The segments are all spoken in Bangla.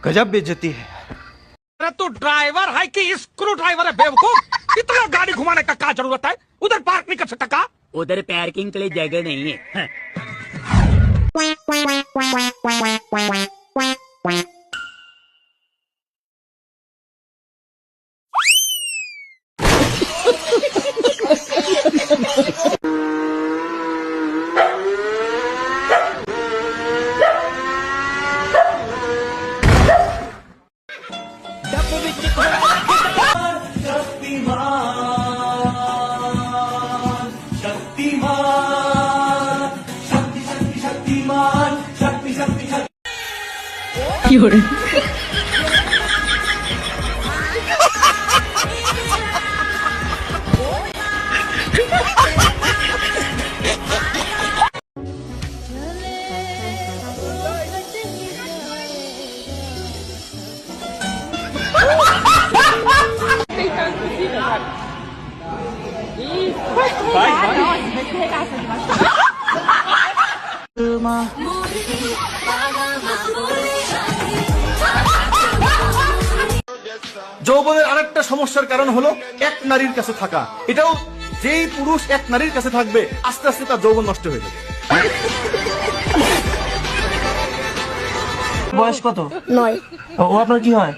गजब बेइज्जती है। अरे तू ड्राइवर है कि स्क्रू ड्राइवर है बेवकूफ? इतना गाड़ी घुमाने का क्या जरूरत है? उधर पार्क नहीं कर सकता का? उधर पार्किंग के लिए जगह नहीं है। যৌবনের আরেকটা সমস্যার কারণ হলো এক নারীর কাছে থাকা। এটাও যেই পুরুষ এক নারীর কাছে থাকবে আস্তে আস্তে তার যৌবন নষ্ট হয়ে যাবে। বয়স কত? 9। ও আপনার কি হয়?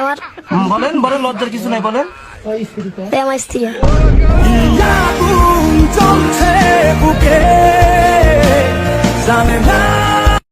আমার বলেন বলেন, লজ্জার কিছু নাই, বলেন। আমার স্ত্রী। আগুন জ্বলছে বুকে, জানে না